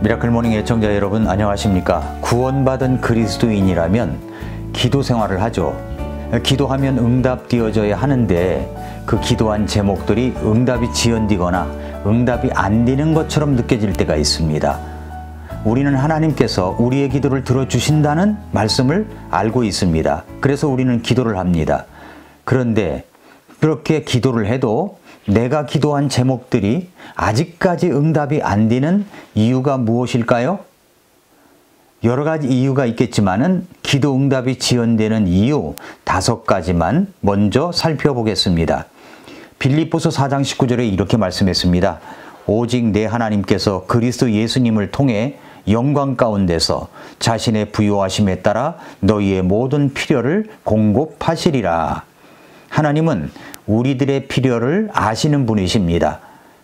미라클 모닝 애청자 여러분 안녕하십니까? 구원받은 그리스도인이라면 기도 생활을 하죠. 기도하면 응답되어져야 하는데 그 기도한 제목들이 응답이 지연되거나 응답이 안 되는 것처럼 느껴질 때가 있습니다. 우리는 하나님께서 우리의 기도를 들어주신다는 말씀을 알고 있습니다. 그래서 우리는 기도를 합니다. 그런데 그렇게 기도를 해도 내가 기도한 제목들이 아직까지 응답이 안 되는 이유가 무엇일까요? 여러 가지 이유가 있겠지만은 기도 응답이 지연되는 이유 5가지만 먼저 살펴보겠습니다. 빌립보서 4장 19절에 이렇게 말씀했습니다. 오직 내 하나님께서 그리스도 예수님을 통해 영광 가운데서 자신의 부요하심에 따라 너희의 모든 필요를 공급하시리라. 하나님은 우리들의 필요를 아시는 분이십니다.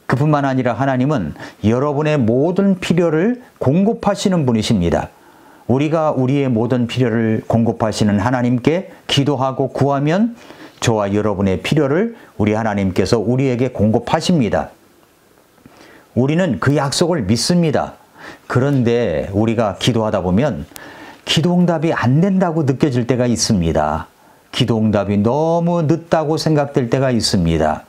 그뿐만 아니라 하나님은 여러분의 모든 필요를 공급하시는 분이십니다. 우리가 우리의 모든 필요를 공급하시는 하나님께 기도하고 구하면 저와 여러분의 필요를 우리 하나님께서 우리에게 공급하십니다. 우리는 그 약속을 믿습니다. 그런데 우리가 기도하다 보면 기도 응답이 안 된다고 느껴질 때가 있습니다. 기도 응답이 너무 늦다고 생각될 때가 있습니다.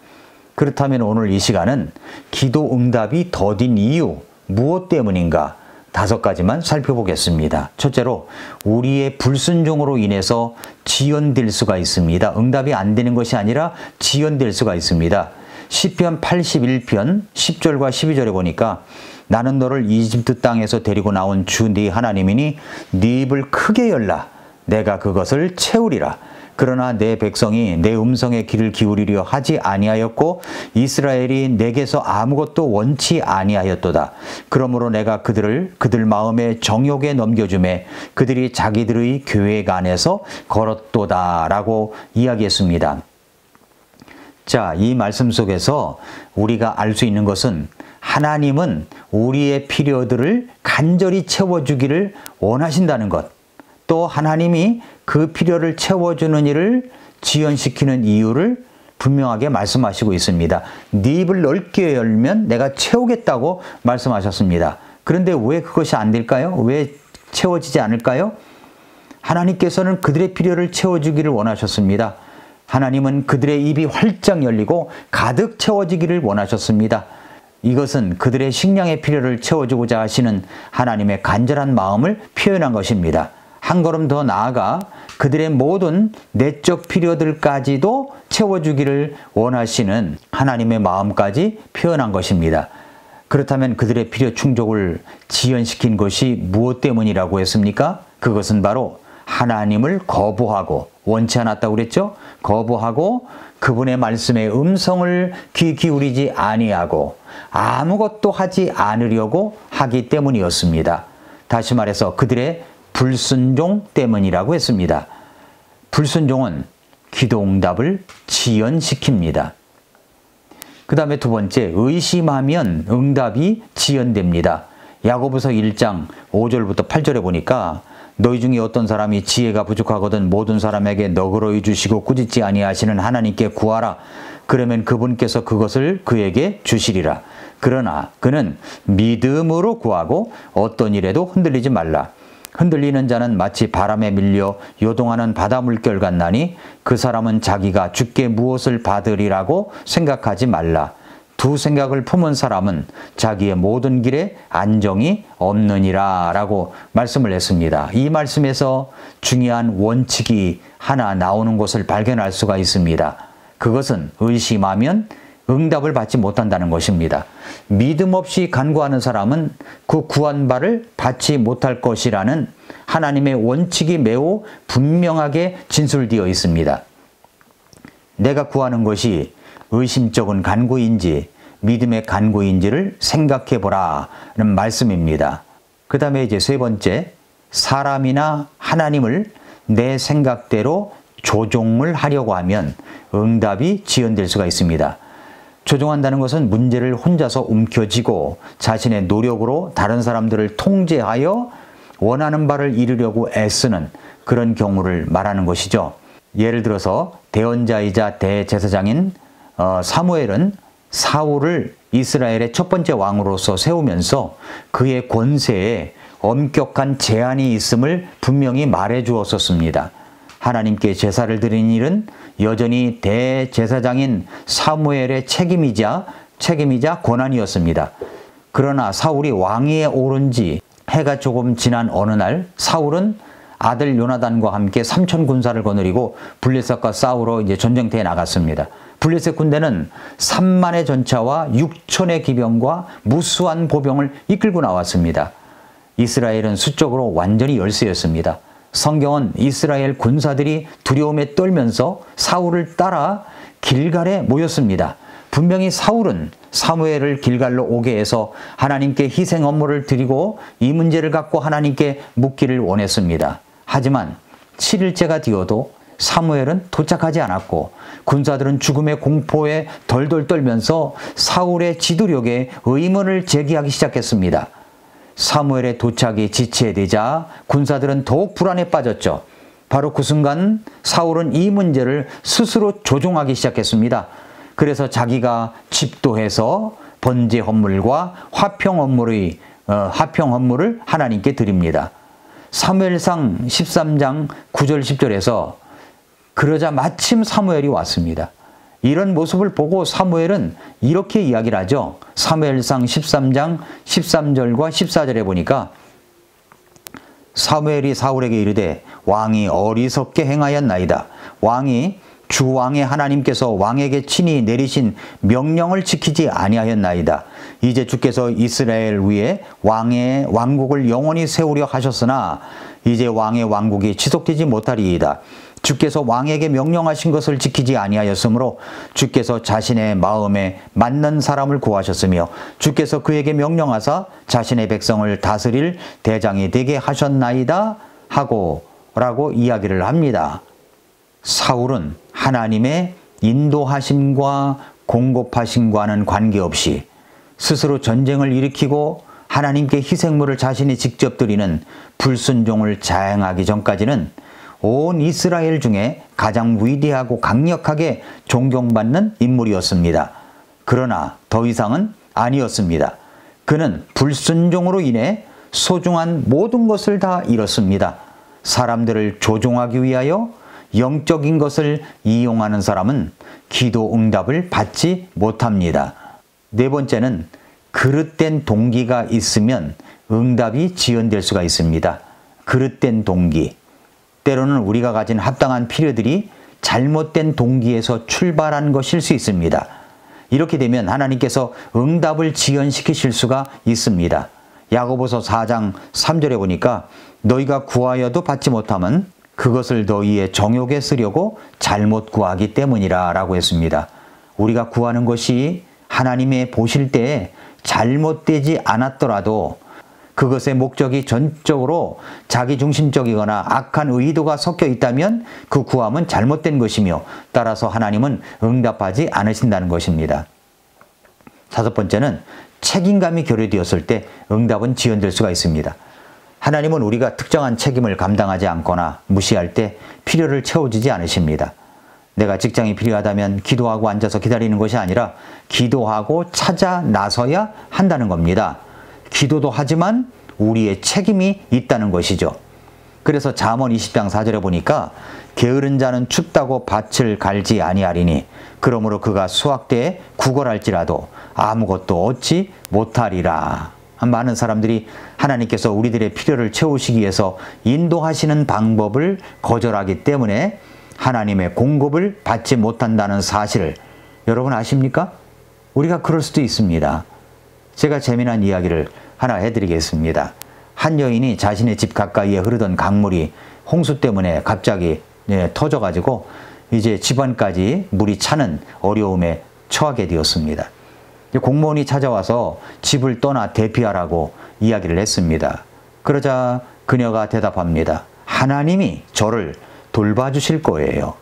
그렇다면 오늘 이 시간은 기도 응답이 더딘 이유 무엇 때문인가 5가지만 살펴보겠습니다. 첫째로 우리의 불순종으로 인해서 지연될 수가 있습니다. 응답이 안 되는 것이 아니라 지연될 수가 있습니다. 시편 81편 10절과 12절에 보니까 나는 너를 이집트 땅에서 데리고 나온 주 네 하나님이니 네 입을 크게 열라 내가 그것을 채우리라. 그러나 내 백성이 내 음성에 귀를 기울이려 하지 아니하였고 이스라엘이 내게서 아무것도 원치 아니하였도다. 그러므로 내가 그들 마음의 정욕에 넘겨주매 그들이 자기들의 계획 안에서 걸었도다 라고 이야기했습니다. 자, 이 말씀 속에서 우리가 알 수 있는 것은 하나님은 우리의 필요들을 간절히 채워주기를 원하신다는 것, 또 하나님이 그 필요를 채워주는 일을 지연시키는 이유를 분명하게 말씀하시고 있습니다. 네 입을 넓게 열면 내가 채우겠다고 말씀하셨습니다. 그런데 왜 그것이 안 될까요? 왜 채워지지 않을까요? 하나님께서는 그들의 필요를 채워주기를 원하셨습니다. 하나님은 그들의 입이 활짝 열리고 가득 채워지기를 원하셨습니다. 이것은 그들의 식량의 필요를 채워주고자 하시는 하나님의 간절한 마음을 표현한 것입니다. 한 걸음 더 나아가 그들의 모든 내적 필요들까지도 채워주기를 원하시는 하나님의 마음까지 표현한 것입니다. 그렇다면 그들의 필요 충족을 지연시킨 것이 무엇 때문이라고 했습니까? 그것은 바로 하나님을 거부하고 원치 않았다고 그랬죠? 거부하고 그분의 말씀에 음성을 귀 기울이지 아니하고 아무것도 하지 않으려고 하기 때문이었습니다. 다시 말해서 그들의 불순종 때문이라고 했습니다. 불순종은 기도 응답을 지연시킵니다. 그 다음에 2번째, 의심하면 응답이 지연됩니다. 야고보서 1장 5절부터 8절에 보니까 너희 중에 어떤 사람이 지혜가 부족하거든 모든 사람에게 너그러이 주시고 꾸짖지 아니하시는 하나님께 구하라. 그러면 그분께서 그것을 그에게 주시리라. 그러나 그는 믿음으로 구하고 어떤 일에도 흔들리지 말라. 흔들리는 자는 마치 바람에 밀려 요동하는 바다 물결 같나니 그 사람은 자기가 주께 무엇을 받으리라고 생각하지 말라. 두 생각을 품은 사람은 자기의 모든 길에 안정이 없느니라 라고 말씀을 했습니다. 이 말씀에서 중요한 원칙이 하나 나오는 것을 발견할 수가 있습니다. 그것은 의심하면 응답을 받지 못한다는 것입니다. 믿음 없이 간구하는 사람은 그 구한 바를 받지 못할 것이라는 하나님의 원칙이 매우 분명하게 진술되어 있습니다. 내가 구하는 것이 의심적인 간구인지 믿음의 간구인지를 생각해 보라는 말씀입니다. 그 다음에 이제 3번째, 사람이나 하나님을 내 생각대로 조종을 하려고 하면 응답이 지연될 수가 있습니다. 조종한다는 것은 문제를 혼자서 움켜쥐고 자신의 노력으로 다른 사람들을 통제하여 원하는 바를 이루려고 애쓰는 그런 경우를 말하는 것이죠. 예를 들어서 대언자이자 대제사장인 사무엘은 사울을 이스라엘의 첫 번째 왕으로서 세우면서 그의 권세에 엄격한 제한이 있음을 분명히 말해 주었었습니다. 하나님께 제사를 드리는 일은 여전히 대제사장인 사무엘의 책임이자 권한이었습니다. 그러나 사울이 왕위에 오른 지 해가 조금 지난 어느 날 사울은 아들 요나단과 함께 3천 군사를 거느리고 블레셋과 싸우러 이제 전쟁터에 나갔습니다. 블레셋 군대는 3만의 전차와 6천의 기병과 무수한 보병을 이끌고 나왔습니다. 이스라엘은 수적으로 완전히 열세였습니다. 성경은 이스라엘 군사들이 두려움에 떨면서 사울을 따라 길갈에 모였습니다. 분명히 사울은 사무엘을 길갈로 오게 해서 하나님께 희생 업무를 드리고 이 문제를 갖고 하나님께 묻기를 원했습니다. 하지만 7일째가 되어도 사무엘은 도착하지 않았고 군사들은 죽음의 공포에 덜덜 떨면서 사울의 지도력에 의문을 제기하기 시작했습니다. 사무엘의 도착이 지체되자 군사들은 더욱 불안에 빠졌죠. 바로 그 순간 사울은 이 문제를 스스로 조종하기 시작했습니다. 그래서 자기가 집도해서 번제 헌물과 화평 헌물을 하나님께 드립니다. 사무엘상 13장 9절 10절에서 그러자 마침 사무엘이 왔습니다. 이런 모습을 보고 사무엘은 이렇게 이야기를 하죠. 사무엘상 13장 13절과 14절에 보니까 사무엘이 사울에게 이르되 왕이 어리석게 행하였나이다. 왕이 주 왕의 하나님께서 왕에게 친히 내리신 명령을 지키지 아니하였나이다. 이제 주께서 이스라엘 위에 왕의 왕국을 영원히 세우려 하셨으나 이제 왕의 왕국이 지속되지 못하리이다. 주께서 왕에게 명령하신 것을 지키지 아니하였으므로 주께서 자신의 마음에 맞는 사람을 구하셨으며 주께서 그에게 명령하사 자신의 백성을 다스릴 대장이 되게 하셨나이다 라고 이야기를 합니다. 사울은 하나님의 인도하심과 공급하심과는 관계없이 스스로 전쟁을 일으키고 하나님께 희생물을 자신이 직접 드리는 불순종을 자행하기 전까지는 온 이스라엘 중에 가장 위대하고 강력하게 존경받는 인물이었습니다. 그러나 더 이상은 아니었습니다. 그는 불순종으로 인해 소중한 모든 것을 다 잃었습니다. 사람들을 조종하기 위하여 영적인 것을 이용하는 사람은 기도 응답을 받지 못합니다. 네 번째는 그릇된 동기가 있으면 응답이 지연될 수가 있습니다. 그릇된 동기. 때로는 우리가 가진 합당한 필요들이 잘못된 동기에서 출발한 것일 수 있습니다. 이렇게 되면 하나님께서 응답을 지연시키실 수가 있습니다. 야고보서 4장 3절에 보니까 너희가 구하여도 받지 못하면 그것을 너희의 정욕에 쓰려고 잘못 구하기 때문이라 라고 했습니다. 우리가 구하는 것이 하나님의 보실 때에 잘못되지 않았더라도 그것의 목적이 전적으로 자기중심적이거나 악한 의도가 섞여 있다면 그 구함은 잘못된 것이며 따라서 하나님은 응답하지 않으신다는 것입니다. 다섯 번째는 책임감이 결여되었을 때 응답은 지연될 수가 있습니다. 하나님은 우리가 특정한 책임을 감당하지 않거나 무시할 때 필요를 채워주지 않으십니다. 내가 직장이 필요하다면 기도하고 앉아서 기다리는 것이 아니라 기도하고 찾아 나서야 한다는 겁니다. 기도도 하지만 우리의 책임이 있다는 것이죠. 그래서 잠언 20장 4절에 보니까 게으른 자는 춥다고 밭을 갈지 아니하리니 그러므로 그가 수확 때에 구걸할지라도 아무것도 얻지 못하리라. 많은 사람들이 하나님께서 우리들의 필요를 채우시기 위해서 인도하시는 방법을 거절하기 때문에 하나님의 공급을 받지 못한다는 사실을 여러분 아십니까? 우리가 그럴 수도 있습니다. 제가 재미난 이야기를 하나 해드리겠습니다. 한 여인이 자신의 집 가까이에 흐르던 강물이 홍수 때문에 갑자기 터져가지고 이제 집안까지 물이 차는 어려움에 처하게 되었습니다. 공무원이 찾아와서 집을 떠나 대피하라고 이야기를 했습니다. 그러자 그녀가 대답합니다. 하나님이 저를 돌봐주실 거예요.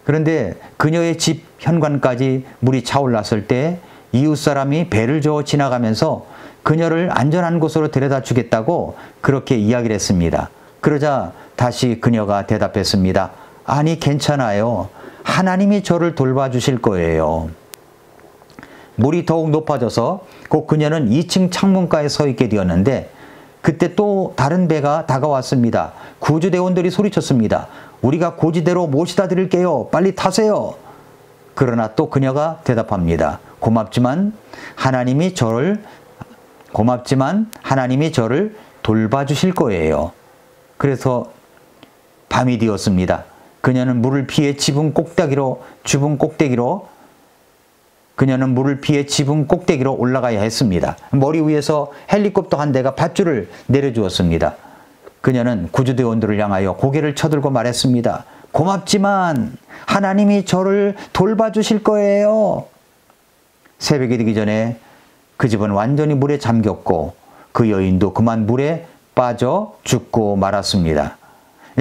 그런데 그녀의 집 현관까지 물이 차올랐을 때 이웃 사람이 배를 저어 지나가면서 그녀를 안전한 곳으로 데려다 주겠다고 그렇게 이야기를 했습니다. 그러자 다시 그녀가 대답했습니다. 아니 괜찮아요. 하나님이 저를 돌봐주실 거예요. 물이 더욱 높아져서 곧 그녀는 2층 창문가에 서 있게 되었는데 그때 또 다른 배가 다가왔습니다. 구조대원들이 소리쳤습니다. 우리가 고지대로 모시다 드릴게요. 빨리 타세요. 그러나 또 그녀가 대답합니다. 고맙지만 하나님이 저를 돌봐주실 거예요. 그래서 밤이 되었습니다. 그녀는 물을 피해 지붕 꼭대기로 올라가야 했습니다. 머리 위에서 헬리콥터 한 대가 밧줄을 내려주었습니다. 그녀는 구조대원들을 향하여 고개를 쳐들고 말했습니다. 고맙지만 하나님이 저를 돌봐주실 거예요. 새벽이 되기 전에 그 집은 완전히 물에 잠겼고 그 여인도 그만 물에 빠져 죽고 말았습니다.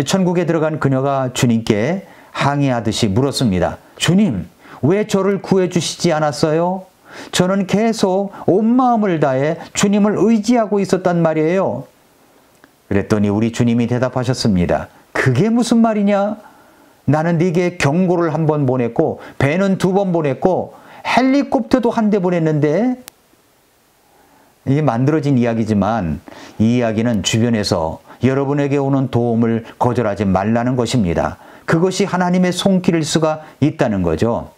천국에 들어간 그녀가 주님께 항의하듯이 물었습니다. 주님, 왜 저를 구해주시지 않았어요? 저는 계속 온 마음을 다해 주님을 의지하고 있었단 말이에요. 그랬더니 우리 주님이 대답하셨습니다. 그게 무슨 말이냐? 나는 네게 경고를 1번 보냈고 배는 2번 보냈고 헬리콥터도 1대 보냈는데, 이게 만들어진 이야기지만 이 이야기는 주변에서 여러분에게 오는 도움을 거절하지 말라는 것입니다. 그것이 하나님의 손길일 수가 있다는 거죠.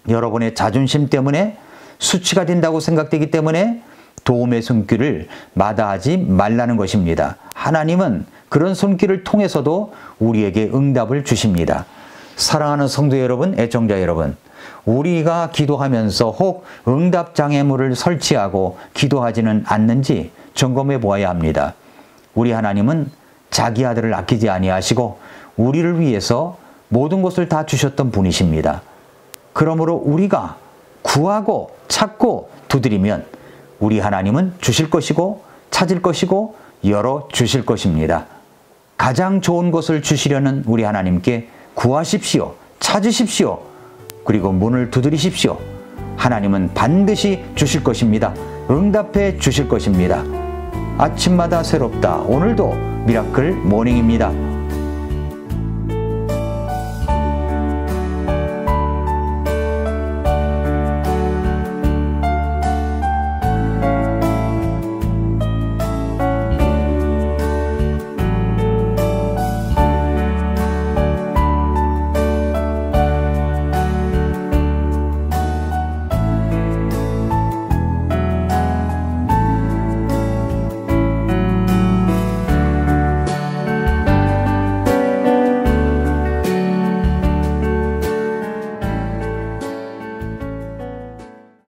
여러분의 자존심 때문에 수치가 된다고 생각되기 때문에 도움의 손길을 마다하지 말라는 것입니다. 하나님은 그런 손길을 통해서도 우리에게 응답을 주십니다. 사랑하는 성도 여러분, 애청자 여러분, 우리가 기도하면서 혹 응답 장애물을 설치하고 기도하지는 않는지 점검해 보아야 합니다. 우리 하나님은 자기 아들을 아끼지 아니하시고 우리를 위해서 모든 것을 다 주셨던 분이십니다. 그러므로 우리가 구하고 찾고 두드리면 우리 하나님은 주실 것이고 찾을 것이고 열어 주실 것입니다. 가장 좋은 것을 주시려는 우리 하나님께 구하십시오. 찾으십시오. 그리고 문을 두드리십시오. 하나님은 반드시 주실 것입니다. 응답해 주실 것입니다. 아침마다 새롭다. 오늘도 미라클 모닝입니다.